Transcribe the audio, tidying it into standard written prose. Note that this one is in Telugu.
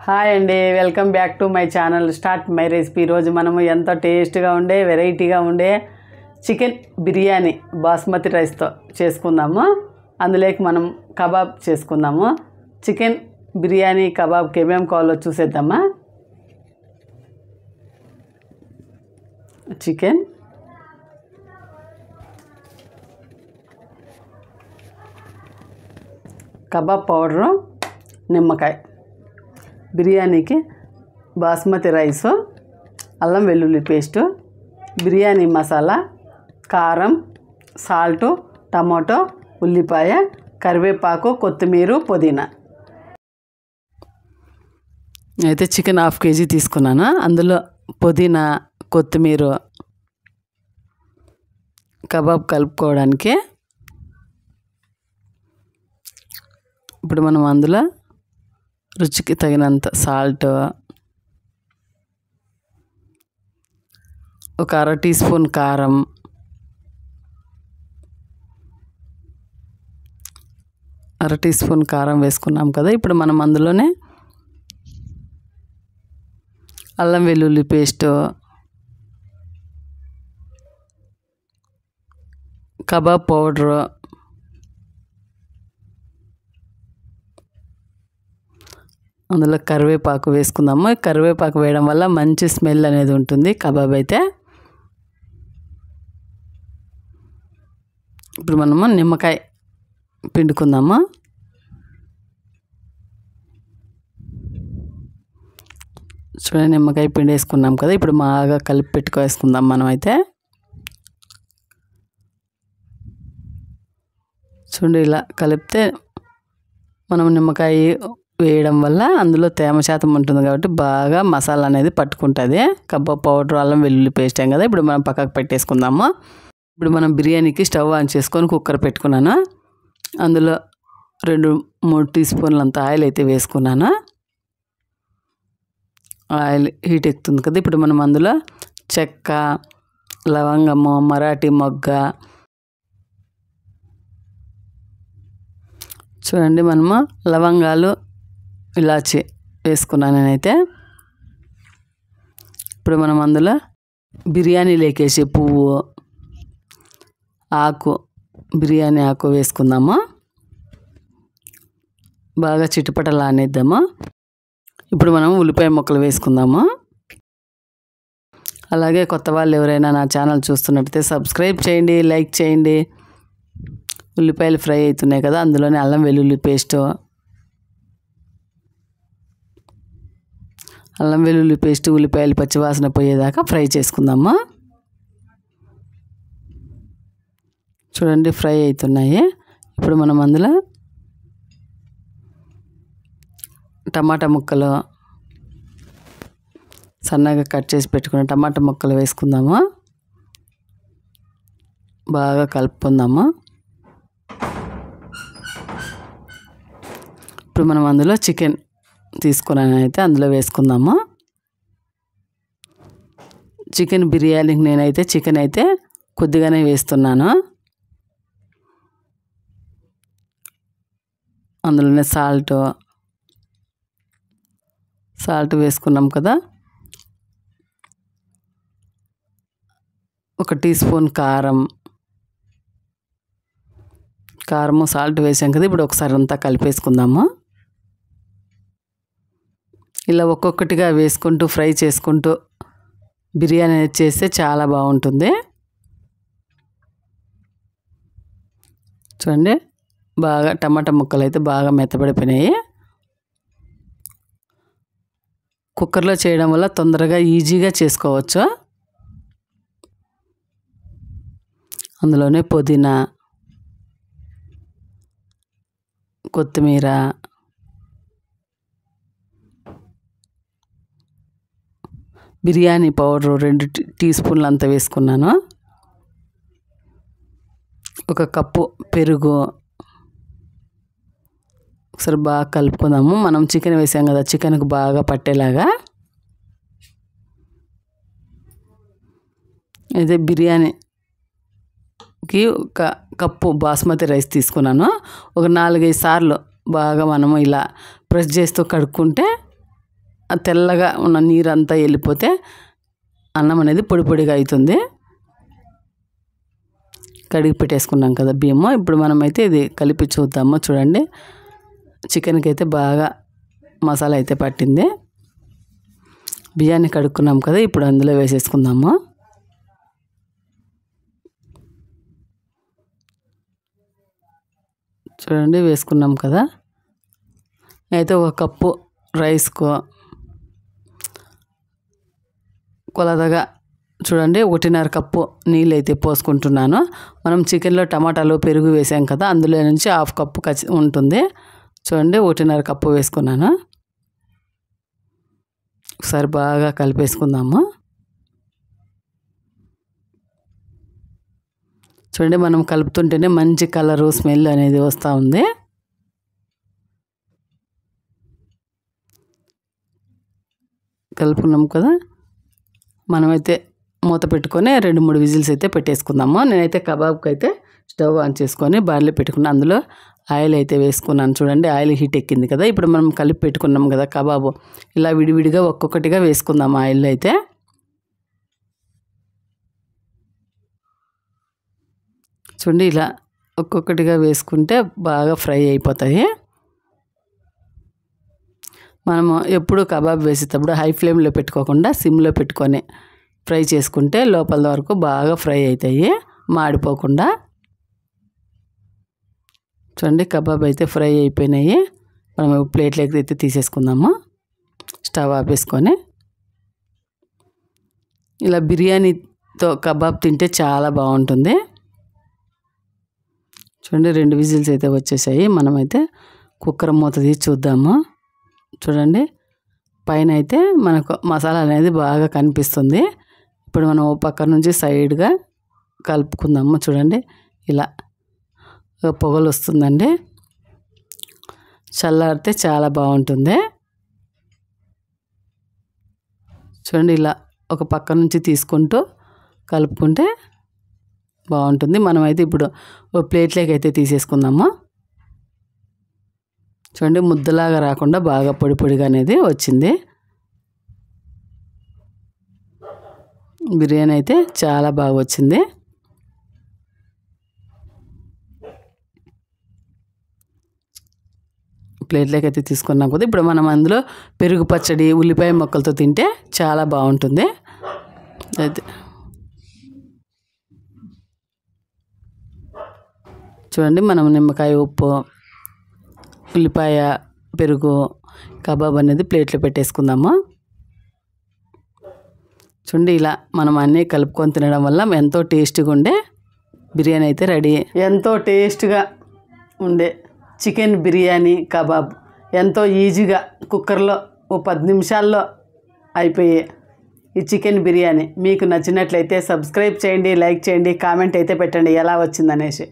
హాయ్ అండి, welcome back to my channel start my recipe. ఈరోజు మనము ఎంతో టేస్ట్గా ఉండే వెరైటీగా ఉండే చికెన్ బిర్యానీ బాస్మతి రైస్తో చేసుకుందాము. అందులోకి మనం కబాబ్ చేసుకుందాము. చికెన్ బిర్యానీ కబాబ్కి ఏమేమి కావాలో చూసేద్దామా. చికెన్, కబాబ్ పౌడరు, నిమ్మకాయ, బిర్యానీకి బాస్మతి రైసు, అల్లం వెల్లుల్లి పేస్టు, బిర్యానీ మసాలా, కారం, సాల్టు, టమాటో, ఉల్లిపాయ, కరివేపాకు, కొత్తిమీర, పుదీనా. అయితే చికెన్ 1/2 kg తీసుకున్నాను. అందులో పుదీనా, కొత్తిమీర కబాబ్ కలుపుకోవడానికి. ఇప్పుడు మనం అందులో రుచికి తగినంత సాల్ట్, ఒక 1/2 టీ స్పూన్ కారం, వేసుకున్నాం కదా. ఇప్పుడు మనం అందులోనే అల్లం వెల్లుల్లి పేస్టు, కబాబ్ పౌడరు, అందులో కరివేపాకు వేసుకుందాము. కరివేపాకు వేయడం వల్ల మంచి స్మెల్ అనేది ఉంటుంది కబాబ్ అయితే. ఇప్పుడు మనము నిమ్మకాయ పిండుకుందాము. చూడండి, నిమ్మకాయ పిండి వేసుకున్నాం కదా. ఇప్పుడు బాగా కలిపి పెట్టుకోవేసుకుందాం మనం అయితే. చూడండి, ఇలా కలిపితే మనం నిమ్మకాయ వేయడం వల్ల అందులో తేమ శాతం ఉంటుంది కాబట్టి బాగా మసాలా అనేది పట్టుకుంటుంది. కబాబ్ పౌడర్, అల్లం వెల్లుల్లి పేస్ట్ ఏం కదా. ఇప్పుడు మనం పక్కకు పెట్టేసుకుందాము. ఇప్పుడు మనం బిర్యానీకి స్టవ్ ఆన్ చేసుకొని కుక్కర్ పెట్టుకున్నాను. అందులో 2-3 టీ స్పూన్లంత ఆయిల్ అయితే వేసుకున్నాను. ఆయిల్ హీట్ ఎక్కుతుంది కదా. ఇప్పుడు మనం అందులో చెక్క, లవంగము, మరాఠీ మొగ్గ, చూడండి మనము లవంగాలు, ఇలాచి వేసుకున్నాను నేనైతే. ఇప్పుడు మనం అందులో బిర్యానీ లేకేసే పువ్వు, ఆకు, బిర్యానీ ఆకు వేసుకుందాము. బాగా చిటపటలానేద్దాము. ఇప్పుడు మనం ఉల్లిపాయ ముక్కలు వేసుకుందాము. అలాగే కొత్త వాళ్ళు ఎవరైనా నా ఛానల్ చూస్తున్నట్టయితే సబ్స్క్రైబ్ చేయండి, లైక్ చేయండి. ఉల్లిపాయలు ఫ్రై అవుతున్నాయి కదా. అందులోనే అల్లం వెల్లుల్లి పేస్టు, ఉల్లిపాయలు పచ్చివాసన పోయేదాకా ఫ్రై చేసుకుందాము. చూడండి, ఫ్రై అవుతున్నాయి. ఇప్పుడు మనం అందులో టమాటా ముక్కలు, సన్నగా కట్ చేసి పెట్టుకున్న టమాటా ముక్కలు వేసుకుందాము. బాగా కలుపుకుందాము. ఇప్పుడు మనం అందులో చికెన్ తీసుకున్నాను అయితే అందులో వేసుకుందాము. చికెన్ బిర్యానీకి నేనైతే చికెన్ అయితే కొద్దిగానే వేస్తున్నాను. అందులోనే సాల్ట్ వేసుకున్నాం కదా. 1 టీ స్పూన్ కారము, సాల్ట్ వేసాం కదా. ఇప్పుడు ఒకసారి అంతా కలిపేసుకుందాము. ఇలా ఒక్కొక్కటిగా వేసుకుంటూ ఫ్రై చేసుకుంటూ బిర్యానీ చేస్తే చాలా బాగుంటుంది. చూడండి, బాగా టమాటా ముక్కలు అయితే బాగా మెత్తబడిపోయినాయి. కుక్కర్లో చేయడం వల్ల తొందరగా ఈజీగా చేసుకోవచ్చు. అందులోనే పుదీనా, కొత్తిమీర, బిర్యానీ పౌడరు 2 టీ స్పూన్లు అంతా వేసుకున్నాను. 1 కప్పు పెరుగు. ఒకసారి బాగా కలుపుకుందాము. మనం చికెన్ వేసాం కదా, చికెన్కి బాగా పట్టేలాగా. అయితే బిర్యానీకి 1 కప్పు బాస్మతి రైస్ తీసుకున్నాను. ఒక 4-5 సార్లు బాగా మనము ఇలా ప్రెస్ చేస్తూ కడుక్కుంటే తెల్లగా ఉన్న నీరంతా వెళ్ళిపోతే అన్నం అనేది పొడి పొడిగా అవుతుంది. కడిగి పెట్టేసుకున్నాం కదా బియ్యము. ఇప్పుడు మనమైతే ఇది కలిపి చూద్దాము. చూడండి, చికెన్కి అయితే బాగా మసాలా అయితే పట్టింది. బియ్యాన్ని కడుక్కున్నాం కదా, ఇప్పుడు అందులో వేసేసుకుందాము. చూడండి, వేసుకున్నాం కదా. అయితే ఒక కప్పు రైస్కు కొలతగా చూడండి 1.5 కప్పు నీళ్ళు అయితే పోసుకుంటున్నాను. మనం చికెన్లో టమాటాలు పెరుగు వేసాం కదా, అందులో నుంచి 1/2 కప్పు ఉంటుంది. చూడండి, 1.5 కప్పు వేసుకున్నాను. ఒకసారి బాగా కలిపేసుకుందాము. చూడండి, మనం కలుపుతుంటేనే మంచి కలరు స్మెల్ అనేది వస్తూ ఉంది. కలుపుకున్నాం కదా, మనమైతే మూత పెట్టుకొని 2-3 విజిల్స్ అయితే పెట్టేసుకుందాము. నేనైతే కబాబ్కి అయితే స్టవ్ ఆన్ చేసుకొని బార్లీ పెట్టుకున్నాను. అందులో ఆయిల్ అయితే వేసుకున్నాను. చూడండి, ఆయిల్ హీట్ ఎక్కింది కదా. ఇప్పుడు మనం కలిపి పెట్టుకున్నాం కదా కబాబు, ఇలా విడివిడిగా ఒక్కొక్కటిగా వేసుకుందాం ఆయిల్లో అయితే. చూడండి, ఇలా ఒక్కొక్కటిగా వేసుకుంటే బాగా ఫ్రై అయిపోతాయి. మనము ఎప్పుడు కబాబ్ వేసేటప్పుడు హై ఫ్లేమ్లో పెట్టుకోకుండా సిమ్లో పెట్టుకొని ఫ్రై చేసుకుంటే లోపల వరకు బాగా ఫ్రై అవుతాయి, మాడిపోకుండా. చూడండి, కబాబ్ అయితే ఫ్రై అయిపోయినాయి. మనం ప్లేట్లోకి అయితే తీసేసుకుందాము. స్టవ్ ఆపేసుకొని ఇలా బిర్యానీతో కబాబ్ తింటే చాలా బాగుంటుంది. చూడండి, 2 విజిల్స్ అయితే వచ్చేసాయి. మనమైతే కుక్కర్ మూత తీసి చూద్దాము. చూడండి, పైన అయితే మనకు మసాలా అనేది బాగా కనిపిస్తుంది. ఇప్పుడు మనం పక్క నుంచి సైడ్గా కలుపుకుందాము. చూడండి, ఇలా పొగలు వస్తుందండి. చల్లారితే చాలా బాగుంటుంది. చూడండి, ఇలా ఒక పక్క నుంచి తీసుకుంటూ కలుపుకుంటే బాగుంటుంది. మనమైతే ఇప్పుడు ఓ ప్లేట్లోకి అయితే తీసేసుకుందాము. చూడండి, ముద్దలాగా రాకుండా బాగా పొడి పొడిగా అనేది వచ్చింది. బిర్యానీ అయితే చాలా బాగా వచ్చింది. ప్లేట్లోకి అయితే తీసుకున్నాం కదా. ఇప్పుడు మనం అందులో పెరుగు పచ్చడి, ఉల్లిపాయ ముక్కలతో తింటే చాలా బాగుంటుంది. అయితే చూడండి, మనం నిమ్మకాయ, ఉప్పు, ఉల్లిపాయ, పెరుగు, కబాబ్ అనేది ప్లేట్లో పెట్టేసుకుందాము. చూడండి, ఇలా మనం అన్నీ కలుపుకొని తినడం వల్ల ఎంతో టేస్ట్గా ఉండే బిర్యానీ అయితే రెడీ. ఎంతో టేస్ట్గా ఉండే చికెన్ బిర్యానీ కబాబ్ ఎంతో ఈజీగా కుక్కర్లో ఓ 10 నిమిషాల్లో అయిపోయే ఈ చికెన్ బిర్యానీ మీకు నచ్చినట్లయితే సబ్స్క్రైబ్ చేయండి, లైక్ చేయండి, కామెంట్ అయితే పెట్టండి ఎలా వచ్చిందనేసి.